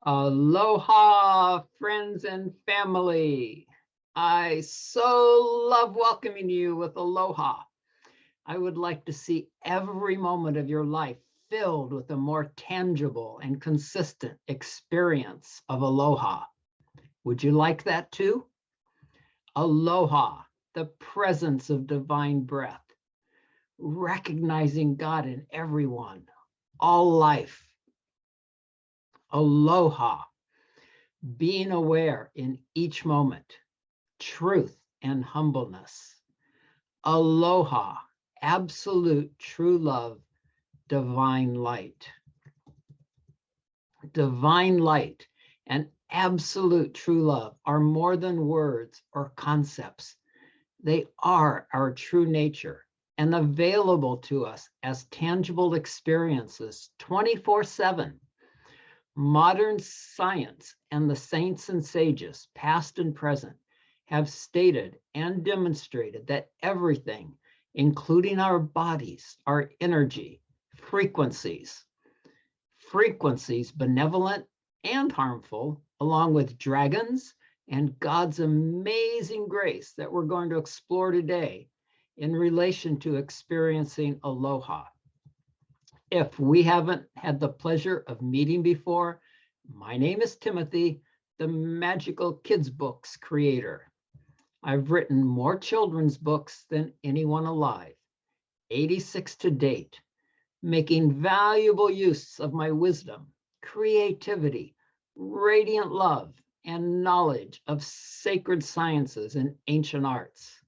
Aloha, friends and family. I so love welcoming you with aloha. I would like to see every moment of your life filled with a more tangible and consistent experience of aloha. Would you like that too? Aloha, the presence of divine breath, recognizing God in everyone, all life. Aloha, being aware in each moment, truth and humbleness. Aloha, absolute true love, divine light. Divine light and absolute true love are more than words or concepts. They are our true nature and available to us as tangible experiences 24/7. Modern science and the saints and sages, past and present, have stated and demonstrated that everything, including our bodies, our energy, frequencies, benevolent and harmful, along with dragons and God's amazing grace that we're going to explore today in relation to experiencing aloha. If we haven't had the pleasure of meeting before, my name is Timothy, the Magical Kids Books creator. I've written more children's books than anyone alive, 86 to date, making valuable use of my wisdom, creativity, radiant love, and knowledge of sacred sciences and ancient arts.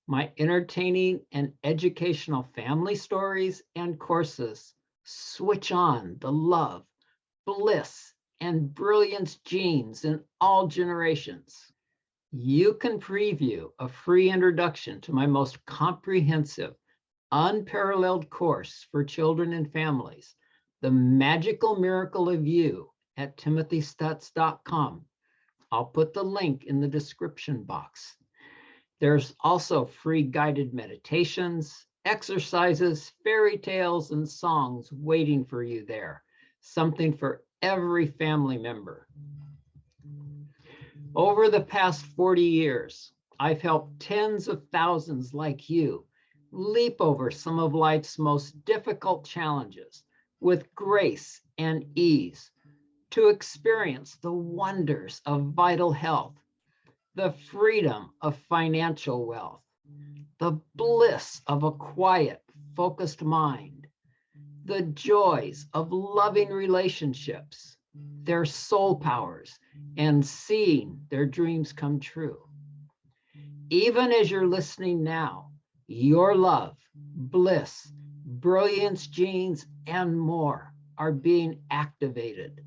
My entertaining and educational family stories and courses switch on the love, bliss, and brilliance genes in all generations. You can preview a free introduction to my most comprehensive, unparalleled course for children and families, The Magical Miracle of You, at timothystutz.com. I'll put the link in the description box. There's also free guided meditations, exercises, fairy tales, and songs waiting for you there. Something for every family member. Over the past 40 years, I've helped tens of thousands like you leap over some of life's most difficult challenges with grace and ease, to experience the wonders of vital health, the freedom of financial wealth, the bliss of a quiet, focused mind, the joys of loving relationships, their soul powers, and seeing their dreams come true. Even as you're listening now, your love, bliss, brilliance genes, and more are being activated.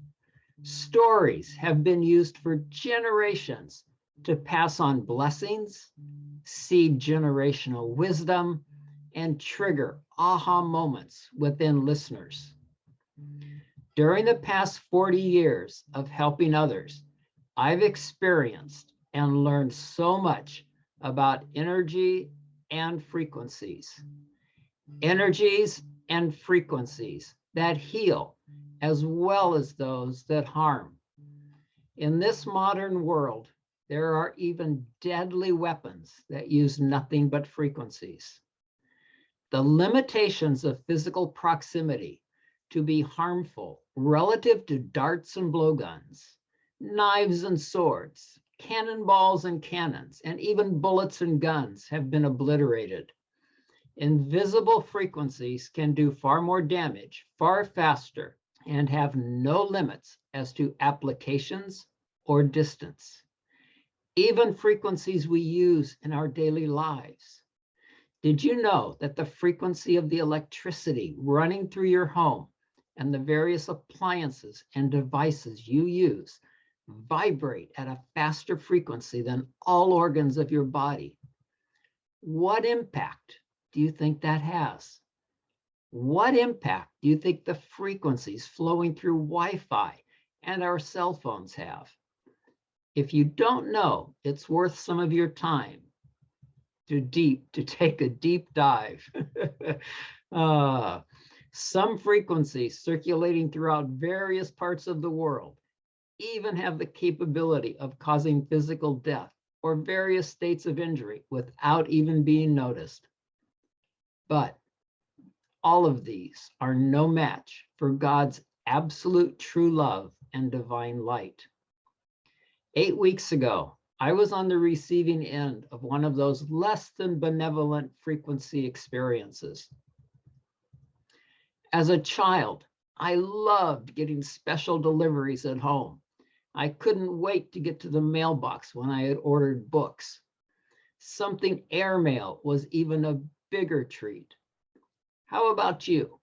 Stories have been used for generations to pass on blessings, seed generational wisdom, and trigger aha moments within listeners. During the past 40 years of helping others, I've experienced and learned so much about energy and frequencies. Energies and frequencies that heal as well as those that harm. In this modern world, there are even deadly weapons that use nothing but frequencies. The limitations of physical proximity to be harmful relative to darts and blowguns, knives and swords, cannonballs and cannons, and even bullets and guns have been obliterated. Invisible frequencies can do far more damage, far faster, and have no limits as to applications or distance. Even frequencies we use in our daily lives. Did you know that the frequency of the electricity running through your home and the various appliances and devices you use vibrate at a faster frequency than all organs of your body? What impact do you think that has? What impact do you think the frequencies flowing through Wi-Fi and our cell phones have? If you don't know, it's worth some of your time to take a deep dive. Some frequencies circulating throughout various parts of the world even have the capability of causing physical death or various states of injury without even being noticed. But all of these are no match for God's absolute true love and divine light. 8 weeks ago, I was on the receiving end of one of those less than benevolent frequency experiences. As a child, I loved getting special deliveries at home. I couldn't wait to get to the mailbox when I had ordered books. Something airmail was even a bigger treat. How about you?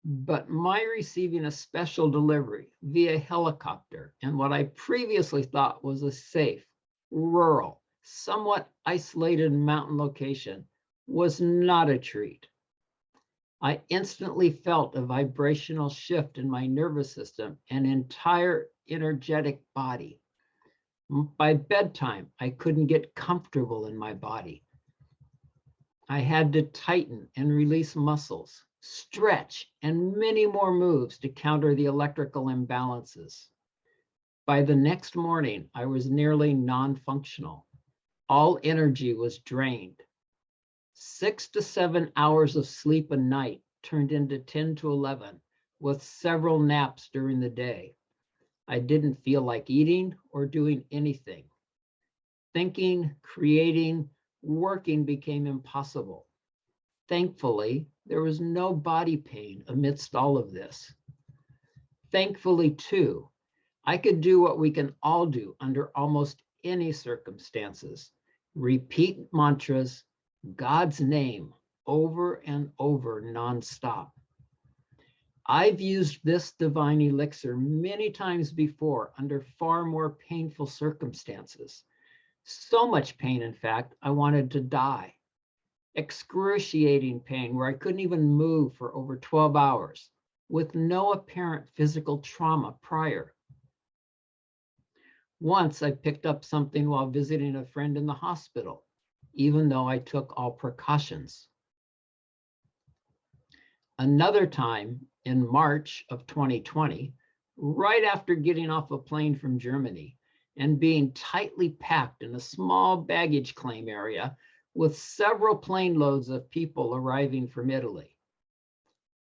But my receiving a special delivery via helicopter in what I previously thought was a safe, rural, somewhat isolated mountain location was not a treat. I instantly felt a vibrational shift in my nervous system and entire energetic body. By bedtime, I couldn't get comfortable in my body. I had to tighten and release muscles, stretch, and many more moves to counter the electrical imbalances. By the next morning, I was nearly non-functional. All energy was drained. 6 to 7 hours of sleep a night turned into 10 to 11, with several naps during the day. I didn't feel like eating or doing anything. Thinking, creating, working became impossible. Thankfully, there was no body pain amidst all of this. Thankfully, too, I could do what we can all do under almost any circumstances. Repeat mantras, God's name, over and over nonstop. I've used this divine elixir many times before under far more painful circumstances. So much pain, in fact, I wanted to die. Excruciating pain where I couldn't even move for over 12 hours with no apparent physical trauma prior. Once I picked up something while visiting a friend in the hospital, even though I took all precautions. Another time in March of 2020, right after getting off a plane from Germany and being tightly packed in a small baggage claim area with several plane loads of people arriving from Italy.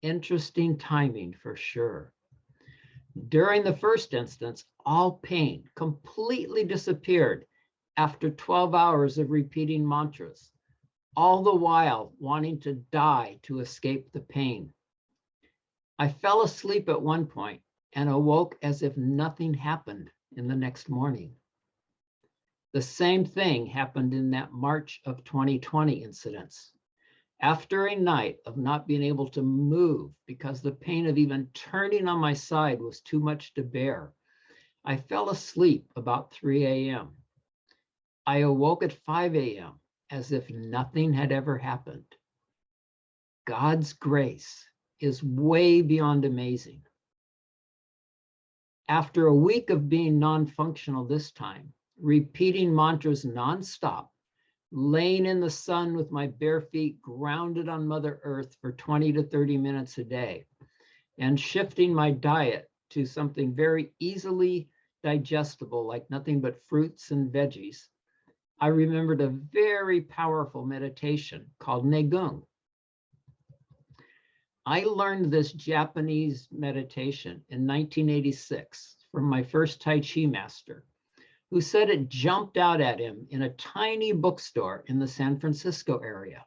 Interesting timing for sure. During the first instance, all pain completely disappeared after 12 hours of repeating mantras, all the while wanting to die to escape the pain. I fell asleep at one point and awoke as if nothing happened in the next morning. The same thing happened in that March of 2020 incidents. After a night of not being able to move because the pain of even turning on my side was too much to bear, I fell asleep about 3 a.m. I awoke at 5 a.m. as if nothing had ever happened. God's grace is way beyond amazing. After a week of being non-functional this time, repeating mantras nonstop, laying in the sun with my bare feet grounded on Mother Earth for 20 to 30 minutes a day, and shifting my diet to something very easily digestible, like nothing but fruits and veggies, I remembered a very powerful meditation called Negung. I learned this Japanese meditation in 1986 from my first Tai Chi master, who said it jumped out at him in a tiny bookstore in the San Francisco area.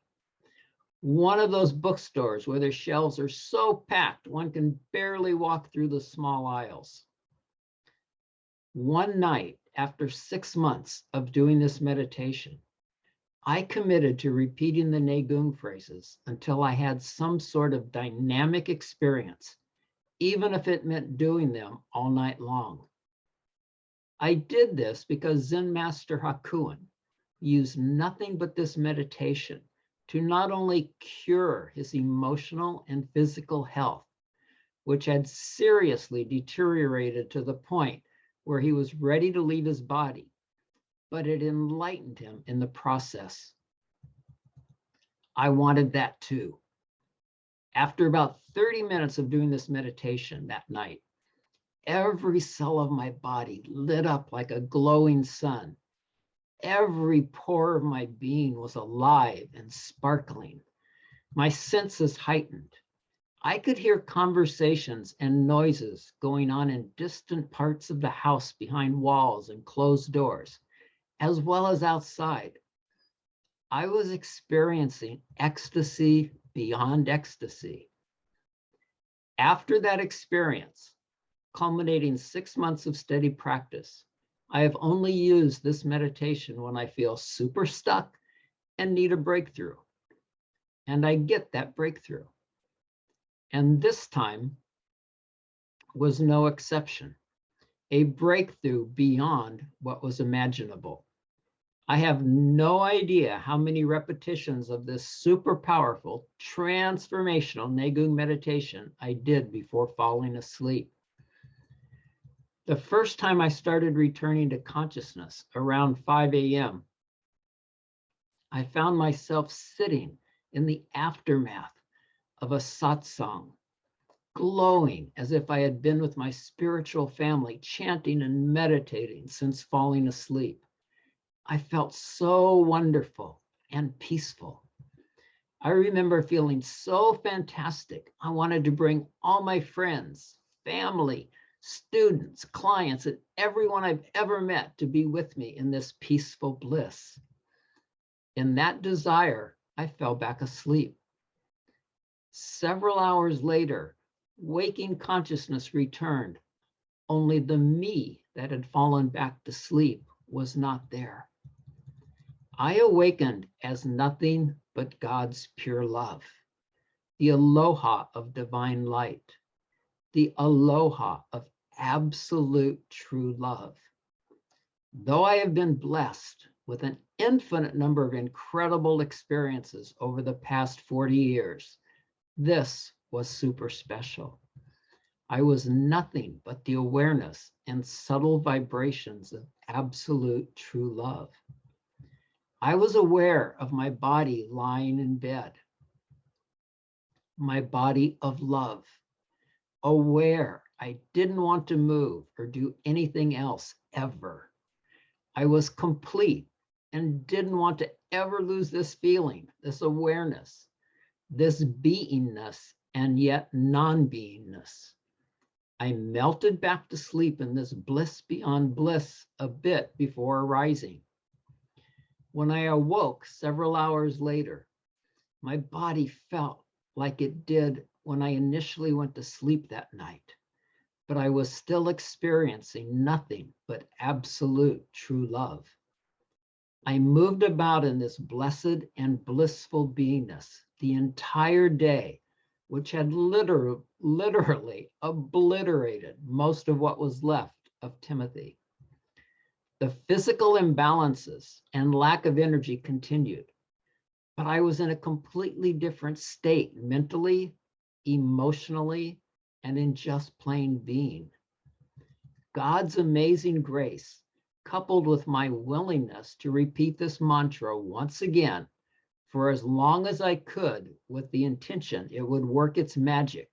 One of those bookstores where their shelves are so packed one can barely walk through the small aisles. One night, after 6 months of doing this meditation, I committed to repeating the Negung phrases until I had some sort of dynamic experience, even if it meant doing them all night long. I did this because Zen Master Hakuin used nothing but this meditation to not only cure his emotional and physical health, which had seriously deteriorated to the point where he was ready to leave his body, but it enlightened him in the process. I wanted that too. After about 30 minutes of doing this meditation that night, Every cell of my body lit up like a glowing sun. Every pore of my being was alive and sparkling. My senses heightened. I could hear conversations and noises going on in distant parts of the house behind walls and closed doors, as well as outside. I was experiencing ecstasy beyond ecstasy. After that experience, culminating 6 months of steady practice, I have only used this meditation when I feel super stuck and need a breakthrough. And I get that breakthrough. And this time was no exception, a breakthrough beyond what was imaginable. I have no idea how many repetitions of this super powerful, transformational Negung meditation I did before falling asleep. The first time I started returning to consciousness around 5 a.m., I found myself sitting in the aftermath of a satsang, glowing as if I had been with my spiritual family, chanting and meditating since falling asleep. I felt so wonderful and peaceful. I remember feeling so fantastic. I wanted to bring all my friends, family, students, clients, and everyone I've ever met to be with me in this peaceful bliss. In that desire, I fell back asleep. Several hours later, waking consciousness returned. Only the me that had fallen back to sleep was not there. I awakened as nothing but God's pure love, the aloha of divine light, the aloha of absolute true love. Though I have been blessed with an infinite number of incredible experiences over the past 40 years, this was super special. I was nothing but the awareness and subtle vibrations of absolute true love. I was aware of my body lying in bed, my body of love, aware I didn't want to move or do anything else ever. I was complete and didn't want to ever lose this feeling, this awareness, this beingness, and yet non-beingness. I melted back to sleep in this bliss beyond bliss a bit before arising. When I awoke several hours later, my body felt like it did when I initially went to sleep that night, but I was still experiencing nothing but absolute true love. I moved about in this blessed and blissful beingness the entire day, which had literally obliterated most of what was left of Timothy. The physical imbalances and lack of energy continued, but I was in a completely different state mentally, emotionally, and in just plain being. God's amazing grace, coupled with my willingness to repeat this mantra once again for as long as I could with the intention it would work its magic,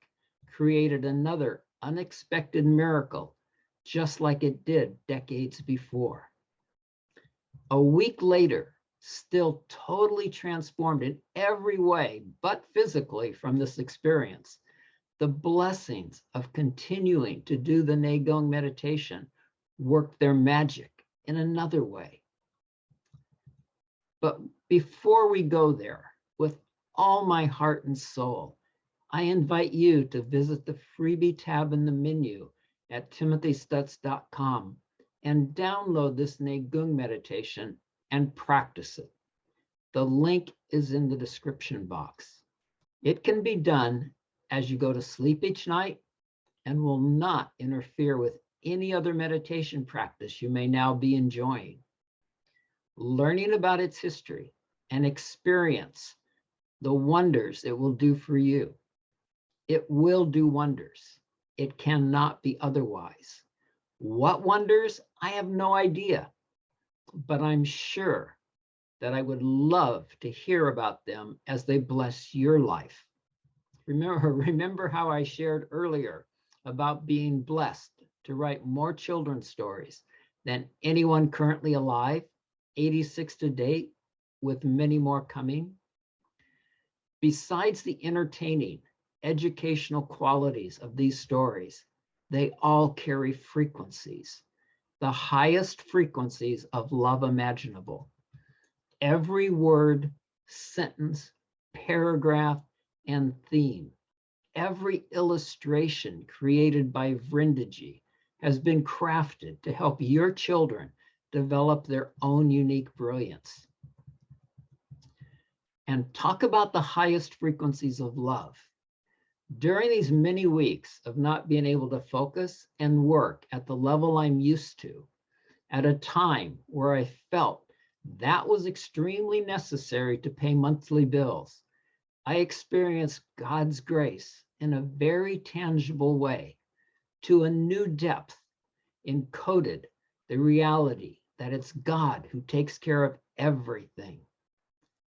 created another unexpected miracle, just like it did decades before. A week later, still totally transformed in every way, but physically from this experience, the blessings of continuing to do the Negung meditation worked their magic in another way. But before we go there, with all my heart and soul, I invite you to visit the freebie tab in the menu at timothystutz.com and download this Negung meditation and practice it. The link is in the description box. It can be done as you go to sleep each night and will not interfere with any other meditation practice you may now be enjoying. Learning about its history and experience the wonders it will do for you. It will do wonders. It cannot be otherwise. What wonders? I have no idea, but I'm sure that I would love to hear about them as they bless your life. Remember how I shared earlier about being blessed to write more children's stories than anyone currently alive, 86 to date, with many more coming. Besides the entertaining, educational qualities of these stories, they all carry frequencies, the highest frequencies of love imaginable. Every word, sentence, paragraph, and theme, every illustration created by Vrindaji has been crafted to help your children develop their own unique brilliance. And talk about the highest frequencies of love. During these many weeks of not being able to focus and work at the level I'm used to, at a time where I felt that was extremely necessary to pay monthly bills, I experienced God's grace in a very tangible way, to a new depth, encoded the reality that it's God who takes care of everything.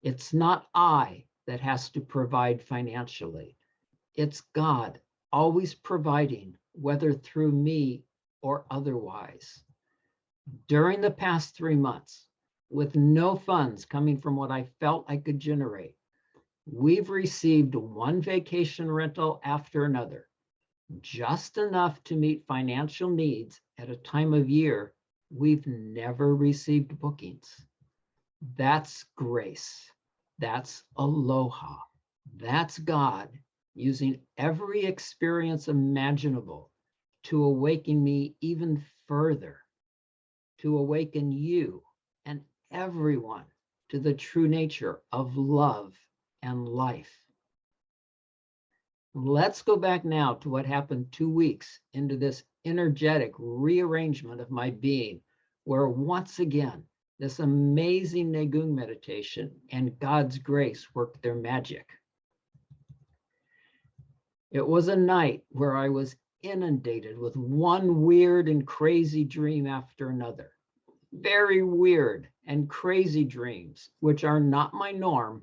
It's not I that has to provide financially. It's God always providing, whether through me or otherwise. During the past 3 months, with no funds coming from what I felt I could generate, we've received one vacation rental after another, just enough to meet financial needs at a time of year we've never received bookings. That's grace. That's aloha. That's God using every experience imaginable to awaken me even further, to awaken you and everyone to the true nature of love and life. Let's go back now to what happened 2 weeks into this energetic rearrangement of my being, where once again, this amazing Negung meditation and God's grace worked their magic. It was a night where I was inundated with one weird and crazy dream after another. Very weird and crazy dreams, which are not my norm,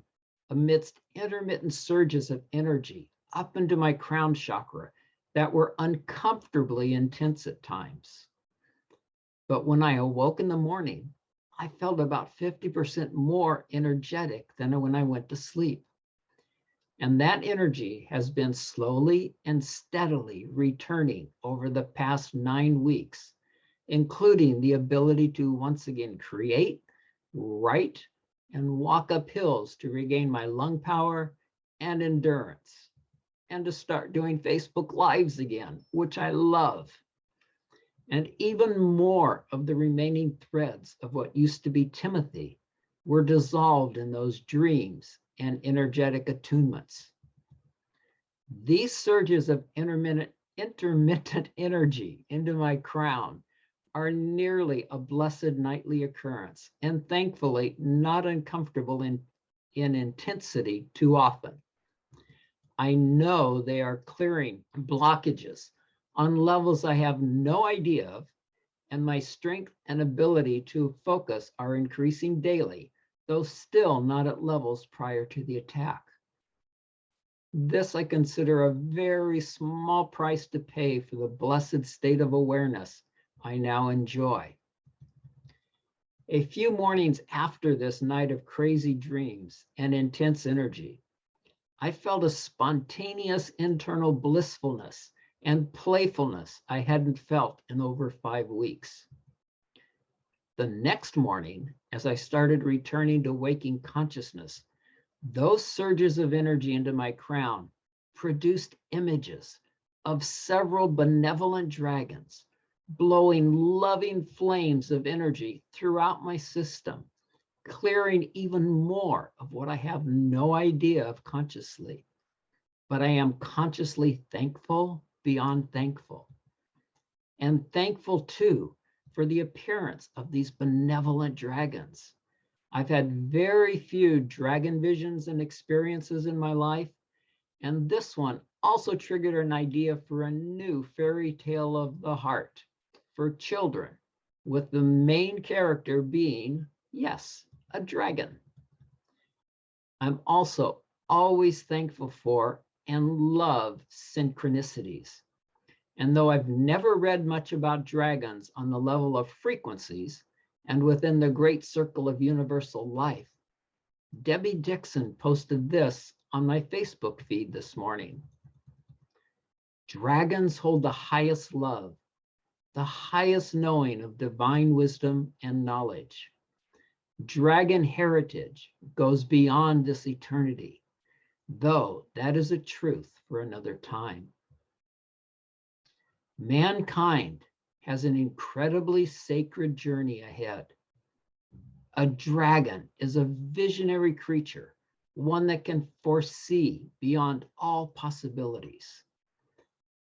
amidst intermittent surges of energy up into my crown chakra that were uncomfortably intense at times. But when I awoke in the morning, I felt about 50% more energetic than when I went to sleep. And that energy has been slowly and steadily returning over the past 9 weeks, including the ability to once again create, write, and walk up hills to regain my lung power and endurance, and to start doing Facebook Lives again, which I love. And even more of the remaining threads of what used to be Timothy were dissolved in those dreams and energetic attunements. These surges of intermittent energy into my crown are nearly a blessed nightly occurrence, and thankfully not uncomfortable in intensity too often. I know they are clearing blockages on levels I have no idea of, and my strength and ability to focus are increasing daily, though still not at levels prior to the attack. This I consider a very small price to pay for the blessed state of awareness I now enjoy. A few mornings after this night of crazy dreams and intense energy, I felt a spontaneous internal blissfulness and playfulness I hadn't felt in over 5 weeks. The next morning, as I started returning to waking consciousness, those surges of energy into my crown produced images of several benevolent dragons blowing loving flames of energy throughout my system, clearing even more of what I have no idea of consciously. But I am consciously thankful beyond thankful. And thankful too for the appearance of these benevolent dragons. I've had very few dragon visions and experiences in my life, and this one also triggered an idea for a new fairy tale of the heart for children, with the main character being, yes, a dragon. I'm also always thankful for and love synchronicities. And though I've never read much about dragons on the level of frequencies and within the great circle of universal life, Debbie Dixon posted this on my Facebook feed this morning. Dragons hold the highest love, the highest knowing of divine wisdom and knowledge. Dragon heritage goes beyond this eternity, though that is a truth for another time. Mankind has an incredibly sacred journey ahead. A dragon is a visionary creature, one that can foresee beyond all possibilities.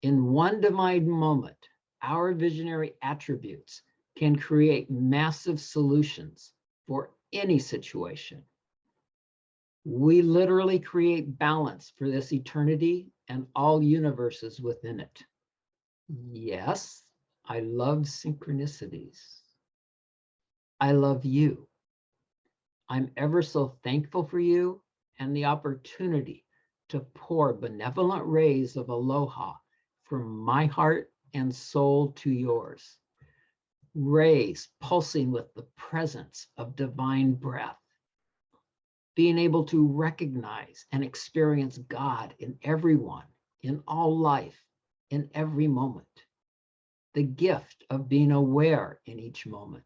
In one divine moment, our visionary attributes can create massive solutions for any situation. We literally create balance for this eternity and all universes within it. Yes, I love synchronicities. I love you. I'm ever so thankful for you and the opportunity to pour benevolent rays of aloha from my heart and soul to yours. Rays pulsing with the presence of divine breath. Being able to recognize and experience God in everyone, in all life, in every moment. The gift of being aware in each moment.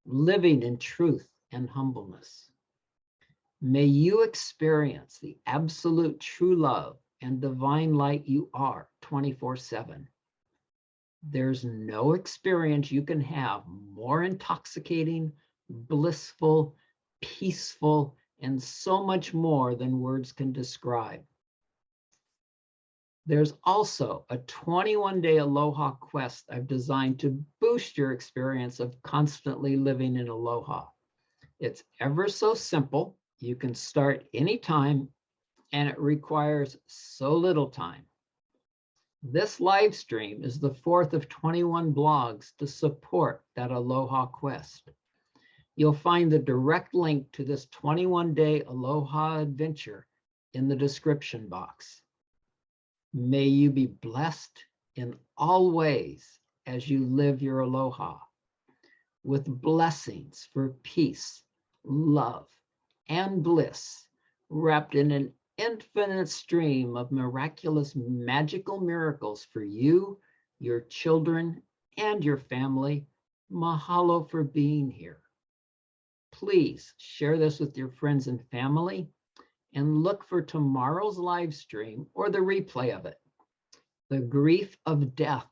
Living in truth and humbleness. May you experience the absolute true love and divine light you are 24/7. There's no experience you can have more intoxicating, blissful, peaceful, and so much more than words can describe. There's also a 21-day Aloha quest I've designed to boost your experience of constantly living in aloha. It's ever so simple. You can start anytime, and it requires so little time. This live stream is the 4th of 21 blogs to support that Aloha quest. You'll find the direct link to this 21-day Aloha adventure in the description box. May you be blessed in all ways as you live your aloha, with blessings for peace, love, and bliss, wrapped in an infinite stream of miraculous, magical miracles for you, your children, and your family. Mahalo for being here. Please share this with your friends and family, and look for tomorrow's live stream or the replay of it. The grief of death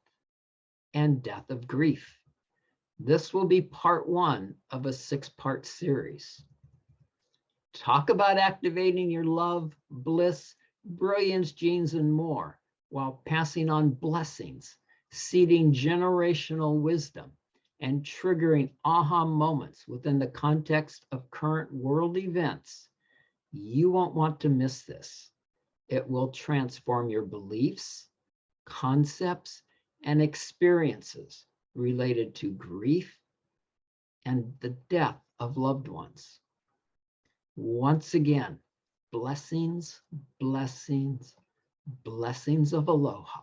and death of grief. This will be part 1 of a 6-part series. Talk about activating your love, bliss, brilliance genes, and more, while passing on blessings, seeding generational wisdom, and triggering aha moments within the context of current world events. You won't want to miss this. It will transform your beliefs, concepts, and experiences related to grief and the death of loved ones. Once again, blessings, blessings, blessings of aloha.